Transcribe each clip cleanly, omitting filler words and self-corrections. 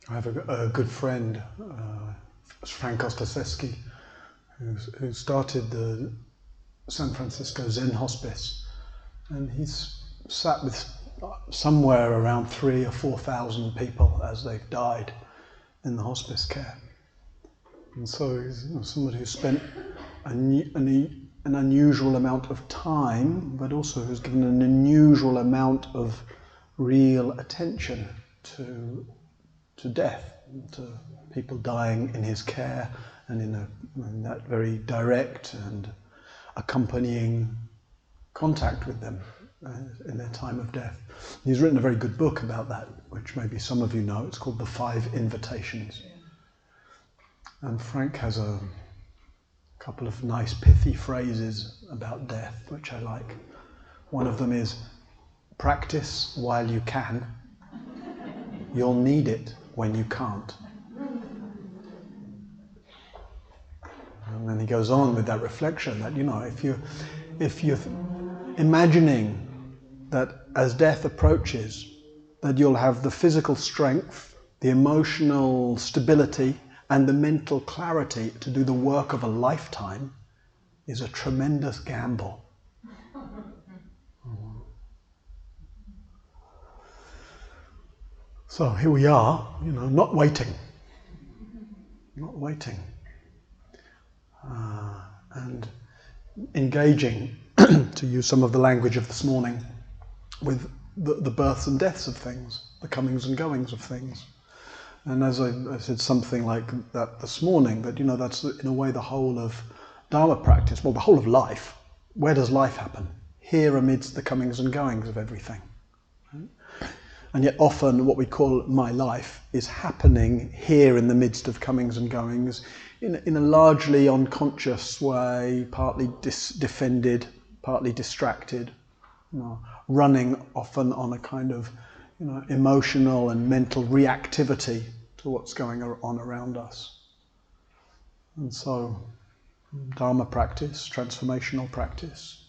I have a good friend, Frank Ostaseski, who started the San Francisco Zen Hospice, and he's sat with somewhere around 3,000 or 4,000 people as they've died in the hospice care. And so he's somebody who spent an unusual amount of time, but also who's given an unusual amount of real attention to death, to people dying in his care, and in that very direct and accompanying contact with them in their time of death. He's written a very good book about that, which maybe some of you know. It's called The 5 Invitations. And Frank has a couple of nice pithy phrases about death, which I like. One of them is, practice while you can. You'll need it when you can't. And then he goes on with that reflection that, if you're imagining that as death approaches, that you'll have the physical strength, the emotional stability, and the mental clarity to do the work of a lifetime, is a tremendous gamble. So here we are, not waiting. And engaging, to use some of the language of this morning, with the births and deaths of things, the comings and goings of things. And as I said something like that this morning, that that's in a way the whole of Dharma practice, well, the whole of life. Where does life happen? Here amidst the comings and goings of everything. And yet often what we call my life is happening here in the midst of comings and goings in a largely unconscious way, partly defended, partly distracted, running often on a kind of emotional and mental reactivity to what's going on around us. And so Dharma practice, transformational practice,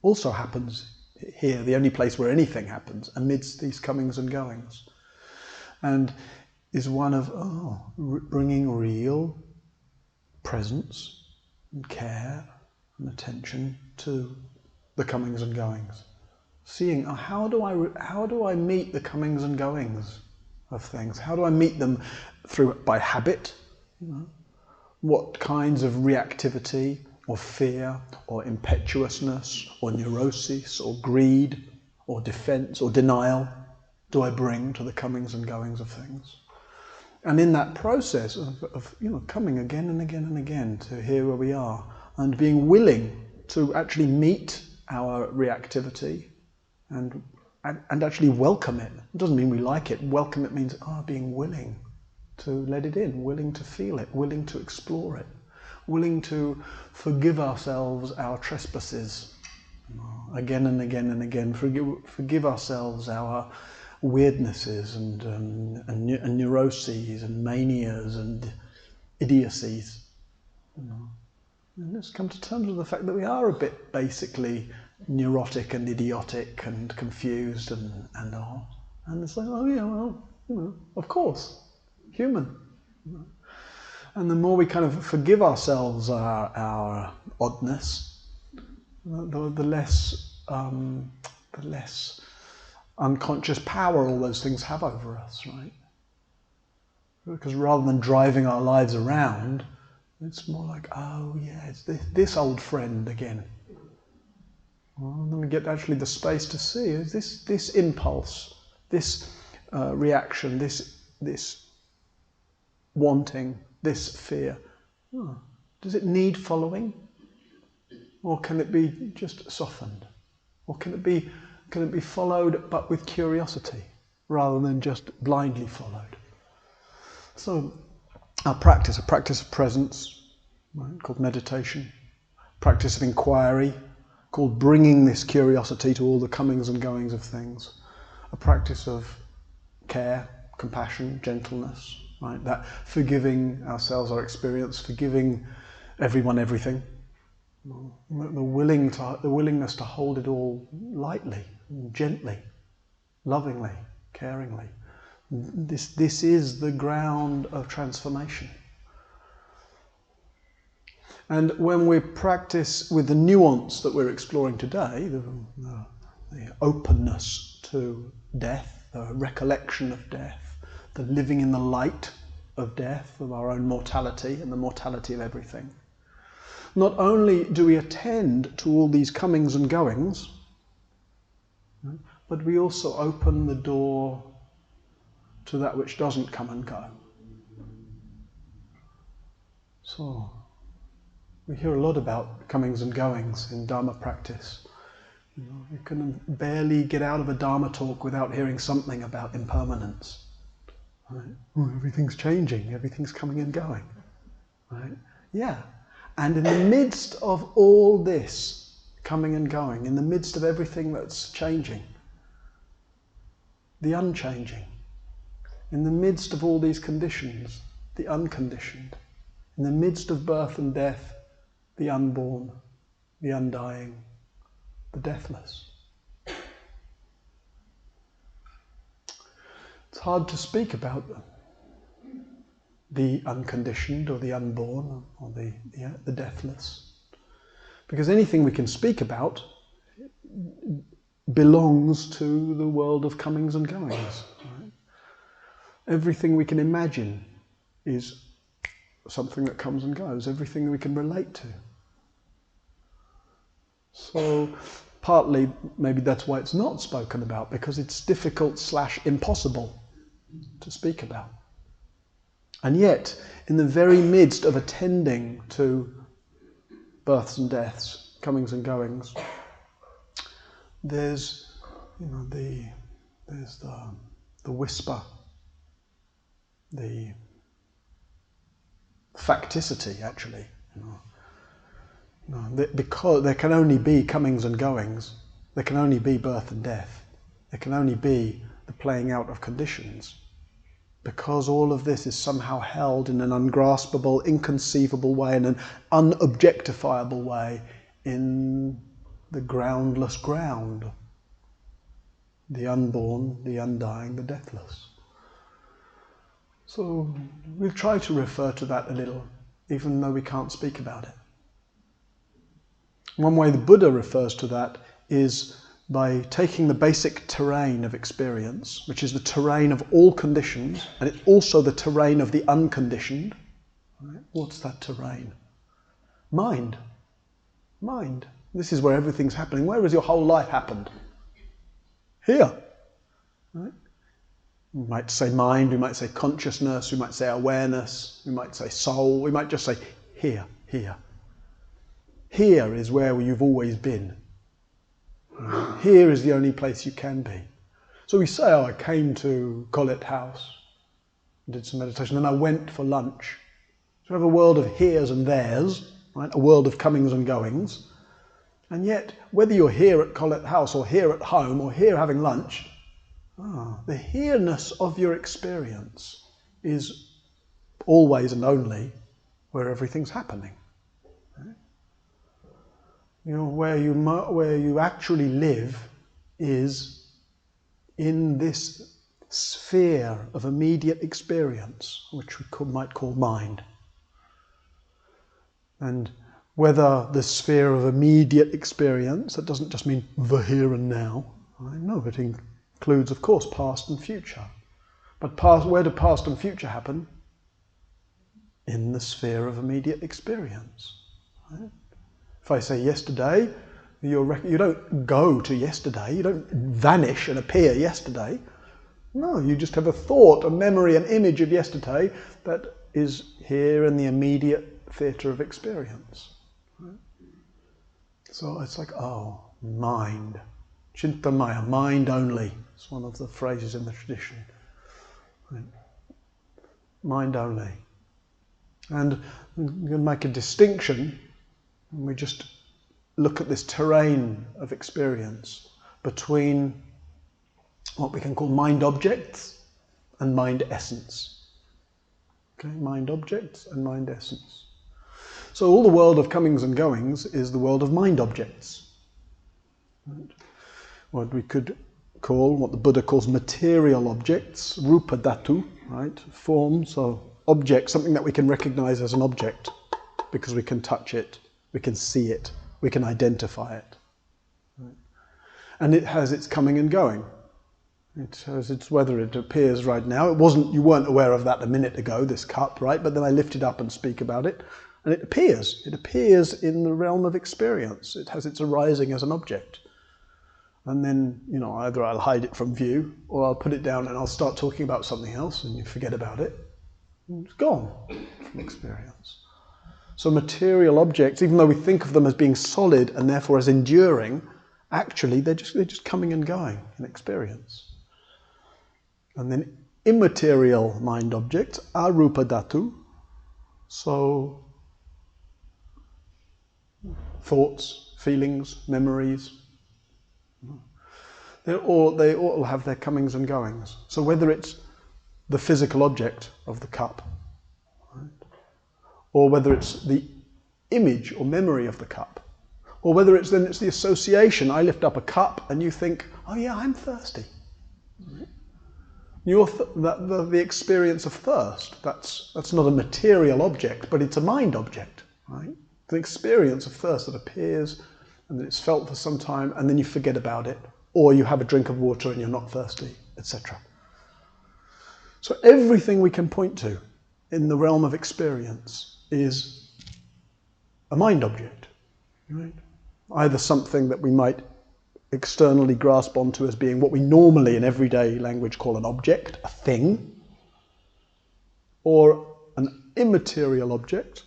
also happens here, the only place where anything happens, amidst these comings and goings, and is one of bringing real presence and care and attention to the comings and goings. Seeing how do I meet the comings and goings of things? How do I meet them by habit? What kinds of reactivity or fear or impetuousness or neurosis or greed or defense or denial do I bring to the comings and goings of things? And in that process of coming again and again and again to here where we are, and being willing to actually meet our reactivity and actually welcome it. It doesn't mean we like it. Welcome it means being willing to let it in, willing to feel it, willing to explore it, willing to forgive ourselves our trespasses again and again and again, forgive ourselves our weirdnesses and neuroses and manias and idiocies. And let's come to terms with the fact that we are a bit basically neurotic and idiotic and confused and all. And it's like, of course, human. And the more we kind of forgive ourselves our oddness, the less unconscious power all those things have over us, right? Because rather than driving our lives around, it's more like, it's this old friend again. Well, then we get actually the space to see, is this impulse, this reaction, this wanting, this fear, does it need following? Or can it be just softened? Or can it be followed but with curiosity rather than just blindly followed? So a practice of presence, right, called meditation, practice of inquiry, called bringing this curiosity to all the comings and goings of things, a practice of care, compassion, gentleness, right, that forgiving ourselves, our experience, forgiving everyone, everything, the willingness to hold it all lightly, gently, lovingly, caringly, This is the ground of transformation. And when we practice with the nuance that we're exploring today, the openness to death, the recollection of death, the living in the light of death, of our own mortality and the mortality of everything, not only do we attend to all these comings and goings, but we also open the door to that which doesn't come and go. So, we hear a lot about comings and goings in Dharma practice. You can barely get out of a Dharma talk without hearing something about impermanence. Right? Oh, everything's changing, everything's coming and going. Right? Yeah. And in the midst of all this coming and going, in the midst of everything that's changing, the unchanging, in the midst of all these conditions, the unconditioned, in the midst of birth and death, the unborn, the undying, the deathless. It's hard to speak about them. The unconditioned or the unborn or the deathless. Because anything we can speak about belongs to the world of comings and goings. Right? Everything we can imagine is something that comes and goes. Everything we can relate to. So partly maybe that's why it's not spoken about, because it's difficult/impossible to speak about. And yet, in the very midst of attending to births and deaths, comings and goings, there's the whisper, the facticity actually. Because there can only be comings and goings, there can only be birth and death, there can only be the playing out of conditions. Because all of this is somehow held in an ungraspable, inconceivable way, in an unobjectifiable way, in the groundless ground. The unborn, the undying, the deathless. So we'll try to refer to that a little, even though we can't speak about it. One way the Buddha refers to that is by taking the basic terrain of experience, which is the terrain of all conditions, and it's also the terrain of the unconditioned. Right? What's that terrain? Mind. Mind. This is where everything's happening. Where has your whole life happened? Here. Right? We might say mind, we might say consciousness, we might say awareness, we might say soul, we might just say here, here. Here is where you've always been. Here is the only place you can be. So we say, I came to Collet House, did some meditation, and I went for lunch. So we have a world of heres and theres, right? A world of comings and goings. And yet, whether you're here at Collet House or here at home or here having lunch, the here-ness of your experience is always and only where everything's happening. Where you actually live is in this sphere of immediate experience, which we might call mind. And whether the sphere of immediate experience, that doesn't just mean the here and now. Right? No, it includes, of course, past and future. But where do past and future happen? In the sphere of immediate experience. Right? If I say yesterday, you don't go to yesterday, you don't vanish and appear yesterday. No, you just have a thought, a memory, an image of yesterday that is here in the immediate theatre of experience. Right? So it's like, mind. Chintamaya, mind only. It's one of the phrases in the tradition. Right? Mind only. And we can make a distinction. And we just look at this terrain of experience between what we can call mind objects and mind essence. Okay, mind objects and mind essence. So all the world of comings and goings is the world of mind objects. Right? What we could call, what the Buddha calls material objects, rupa dhatu, right? Form, so object, something that we can recognize as an object because we can touch it, we can see it, we can identify it. Right? And it has its coming and going. It has its, whether it appears right now, you weren't aware of that a minute ago, this cup, right? But then I lift it up and speak about it, and it appears in the realm of experience. It has its arising as an object. And then, either I'll hide it from view, or I'll put it down and I'll start talking about something else, and you forget about it. And it's gone from experience. So material objects, even though we think of them as being solid and therefore as enduring, actually they're just coming and going in experience. And then immaterial mind objects, arupa dhatu, so thoughts, feelings, memories, they all have their comings and goings. So whether it's the physical object of the cup, right, or whether it's the image or memory of the cup, or whether it's the association. I lift up a cup and you think, oh yeah, I'm thirsty. Right? The experience of thirst, that's not a material object, but it's a mind object, right? The experience of thirst that appears and then it's felt for some time and then you forget about it, or you have a drink of water and you're not thirsty, etc. So everything we can point to in the realm of experience is a mind object, right? Either something that we might externally grasp onto as being what we normally in everyday language call an object, a thing, or an immaterial object,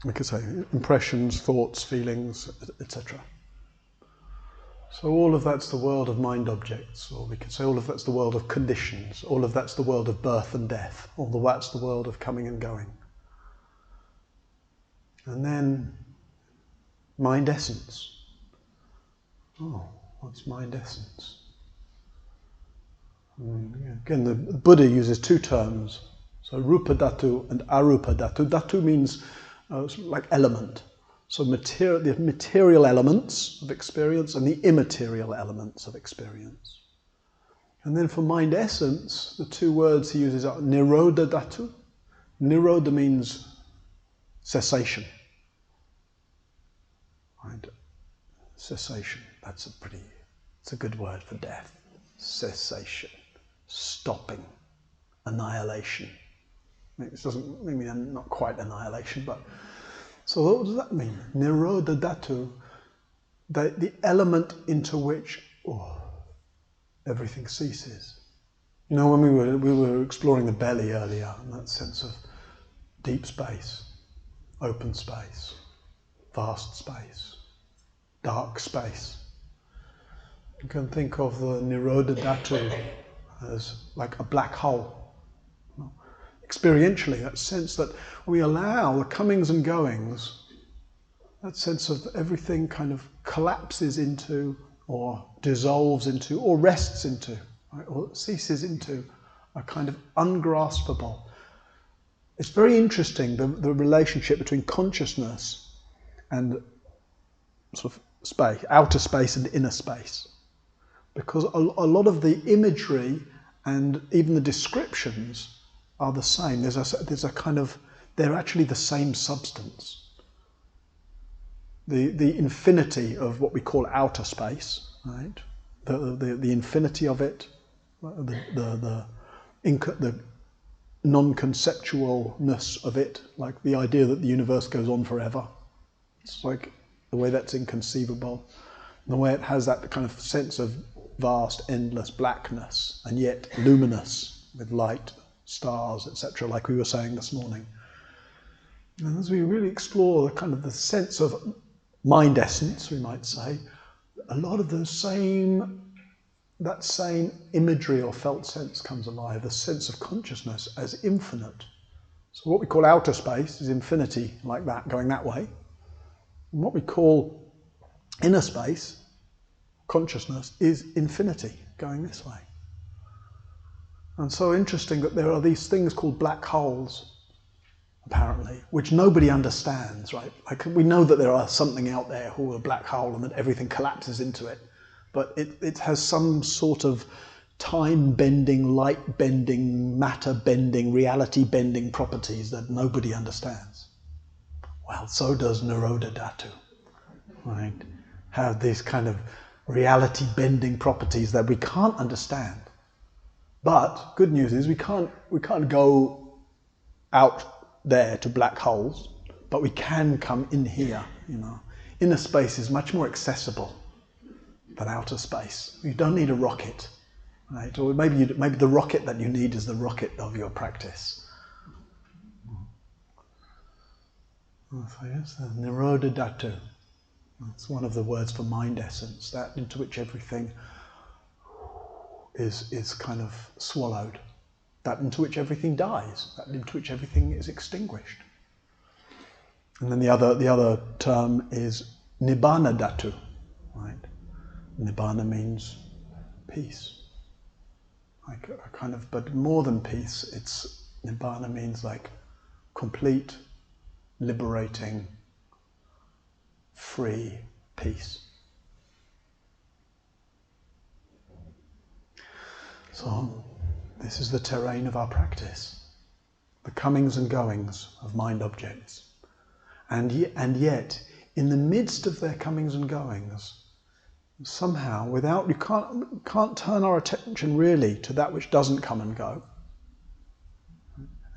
like I say, impressions, thoughts, feelings, etc. So all of that's the world of mind objects, or we could say all of that's the world of conditions, all of that's the world of birth and death, all of that's the world of coming and going. And then mind essence. Oh, what's mind essence? Again, the Buddha uses two terms, so rupa dhatu and arupa dhatu. Dhatu means like element. So the material elements of experience and the immaterial elements of experience. And then for mind essence, the two words he uses are nirodha dhatu. Nirodha means cessation. Right? Cessation, it's a good word for death. Cessation, stopping, annihilation. It doesn't mean not quite annihilation, but so what does that mean? Nirodha dhatu, the element into which everything ceases. When we were exploring the belly earlier, and that sense of deep space, open space, vast space, dark space. You can think of the Nirodha Dhatu as like a black hole. Experientially, that sense that we allow the comings and goings, that sense of everything kind of collapses into, or dissolves into, or rests into, right, or ceases into a kind of ungraspable. It's very interesting, the relationship between consciousness and sort of space, outer space and inner space. Because a lot of the imagery and even the descriptions are the same. There's a kind of, they're actually the same substance. The infinity of what we call outer space, right? The infinity of it, the non-conceptualness of it, like the idea that the universe goes on forever. It's like the way that's inconceivable, the way it has that kind of sense of vast, endless blackness, and yet luminous with light, stars, etc., like we were saying this morning. And as we really explore the kind of the sense of mind essence, we might say, a lot of that same imagery or felt sense comes alive, the sense of consciousness as infinite. So what we call outer space is infinity, like that, going that way. And what we call inner space, consciousness, is infinity, going this way. And so interesting that there are these things called black holes, apparently, which nobody understands, right? Like we know that there are something out there called a black hole and that everything collapses into it. but it has some sort of time-bending, light-bending, matter-bending, reality-bending properties that nobody understands. Well, so does Nirodha Dhatu, right? Have these kind of reality-bending properties that we can't understand. But good news is we can't go out there to black holes, but we can come in here. Inner space is much more accessible than outer space. You don't need a rocket, right? Or maybe the rocket that you need is the rocket of your practice. So yes, the Nirodha Dhatu. It's one of the words for mind essence, that into which everything is kind of swallowed, that into which everything dies, that into which everything is extinguished. And then the other term is Nibbana Dhatu, right? Nibbana means peace. Like a kind of, but more than peace, Nibbana means like complete, liberating, free peace. So this is the terrain of our practice, the comings and goings of mind objects. And yet, in the midst of their comings and goings, somehow, you can't turn our attention really to that which doesn't come and go.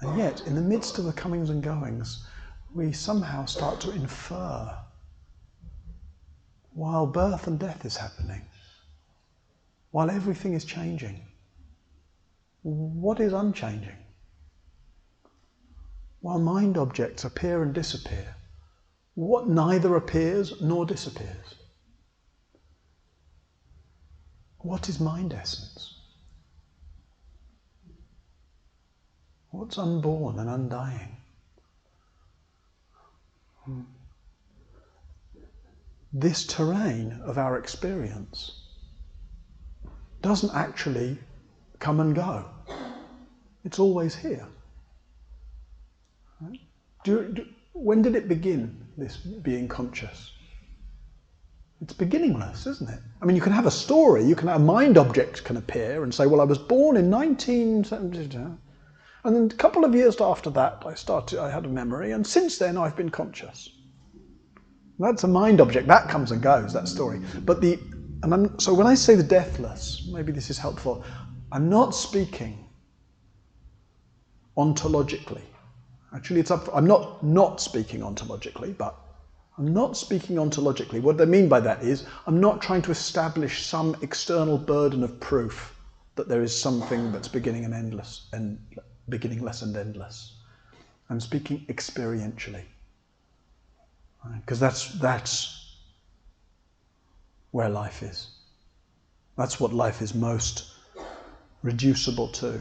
And yet, in the midst of the comings and goings, we somehow start to infer, while birth and death is happening, while everything is changing, what is unchanging? While mind objects appear and disappear, what neither appears nor disappears? What is mind essence? What's unborn and undying? This terrain of our experience doesn't actually come and go. It's always here. Right? When did it begin, this being conscious? It's beginningless, isn't it? I mean, you can have a story, a mind object can appear and say, well, I was born in 1972, and then a couple of years after that I had a memory, and since then I've been conscious. That's a mind object, that comes and goes, that story. So when I say the deathless, maybe this is helpful, I'm not speaking ontologically. Actually, I'm not speaking ontologically, but I'm not speaking ontologically. What I mean by that is, I'm not trying to establish some external burden of proof that there is something that's beginningless and endless. I'm speaking experientially, because that's where life is. That's what life is most reducible to.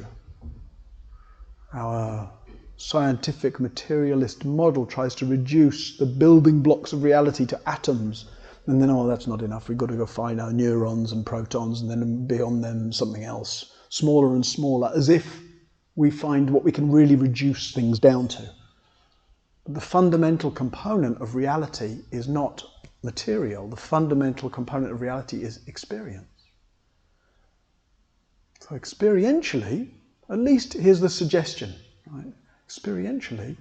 Our scientific materialist model tries to reduce the building blocks of reality to atoms, and then, that's not enough, we've got to go find our neurons and protons, and then beyond them something else, smaller and smaller, as if we find what we can really reduce things down to. But the fundamental component of reality is not material. The fundamental component of reality is experience. So experientially, at least here's the suggestion, right? Experientially,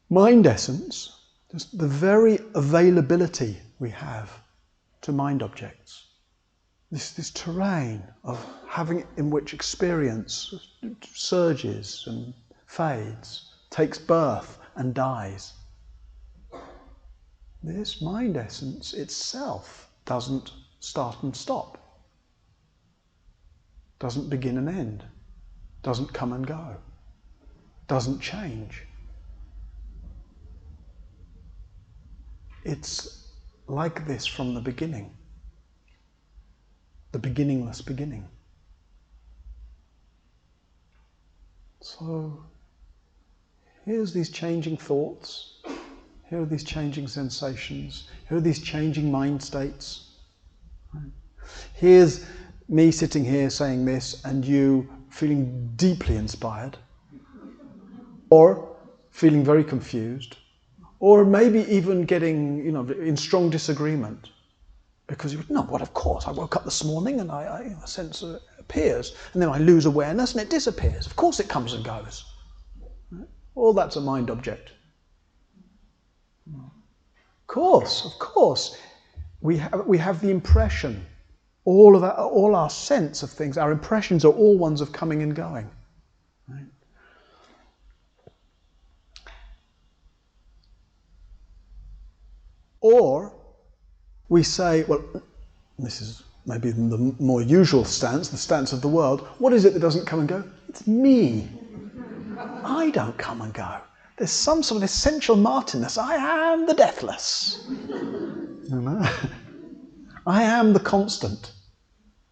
mind essence, just the very availability we have to mind objects, this terrain of having in which experience surges and fades, takes birth and dies. This mind essence itself doesn't start and stop, doesn't begin and end, doesn't come and go, doesn't change. It's like this from the beginning, the beginningless beginning. So here's these changing thoughts, here are these changing sensations, here are these changing mind states. Here's me sitting here saying this and you feeling deeply inspired, or feeling very confused, or maybe even getting, in strong disagreement. Because you would, no, well, of course, I woke up this morning and a sense appears, and then I lose awareness and it disappears. Of course it comes and goes. Right? All that's a mind object. Of course. We have the impression, all our sense of things, our impressions are all ones of coming and going. Right? Or we say, well, this is maybe the more usual stance, the stance of the world. What is it that doesn't come and go? It's me. I don't come and go. There's some sort of essential Martinness. I am the deathless. You know? I am the constant.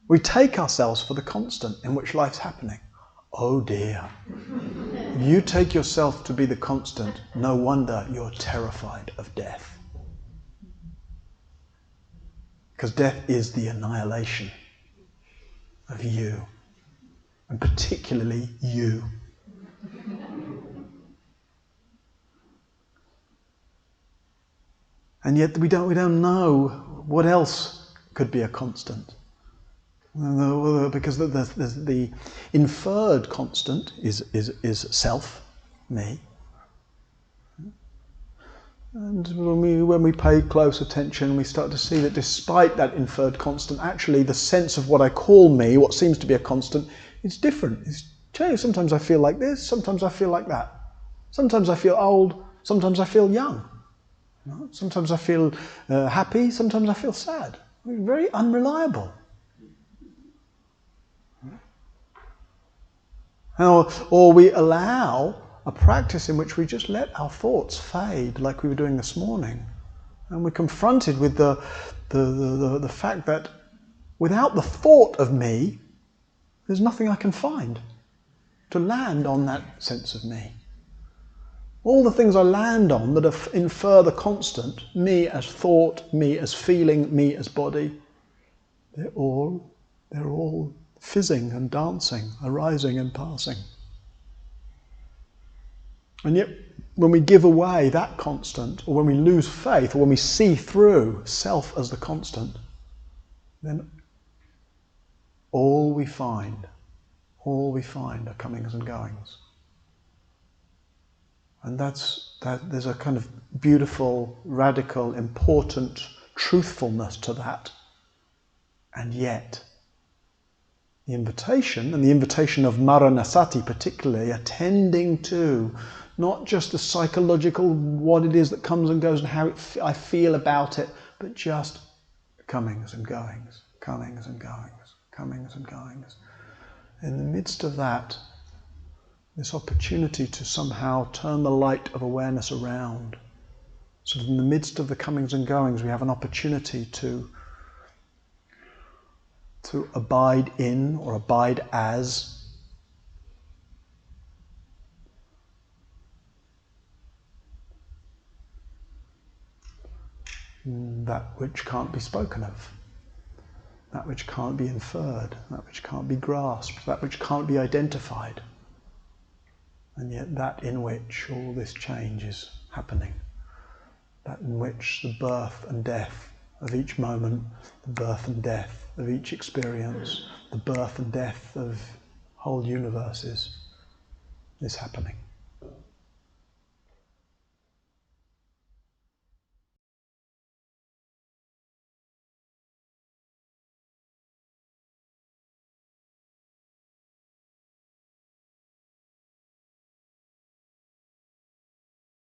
We take ourselves for the constant in which life's happening. Oh dear. You take yourself to be the constant, no wonder you're terrified of death. Because death is the annihilation of you, and particularly you. And yet we don't know what else could be a constant. Because the inferred constant is self, me. And when we pay close attention, we start to see that despite that inferred constant, actually the sense of what I call me, what seems to be a constant, is different. It's changed. Sometimes I feel like this, sometimes I feel like that. Sometimes I feel old, sometimes I feel young. Sometimes I feel happy, sometimes I feel sad. Very unreliable. Or we allow a practice in which we just let our thoughts fade, like we were doing this morning, and we're confronted with the fact that without the thought of me, there's nothing I can find to land on that sense of me. All the things I land on that infer the constant, me as thought, me as feeling, me as body, they're all fizzing and dancing, arising and passing. And yet, when we give away that constant, or when we lose faith, or when we see through self as the constant, then all we find are comings and goings. And there's a kind of beautiful, radical, important truthfulness to that. And yet, the invitation of Maranasati particularly, attending to not just the psychological, what it is that comes and goes and how I feel about it, but just comings and goings, comings and goings, comings and goings. In the midst of that, this opportunity to somehow turn the light of awareness around. So that in the midst of the comings and goings, we have an opportunity to abide in or abide as that which can't be spoken of, that which can't be inferred, that which can't be grasped, that which can't be identified. And yet that in which all this change is happening, that in which the birth and death of each moment, the birth and death of each experience, the birth and death of whole universes is happening.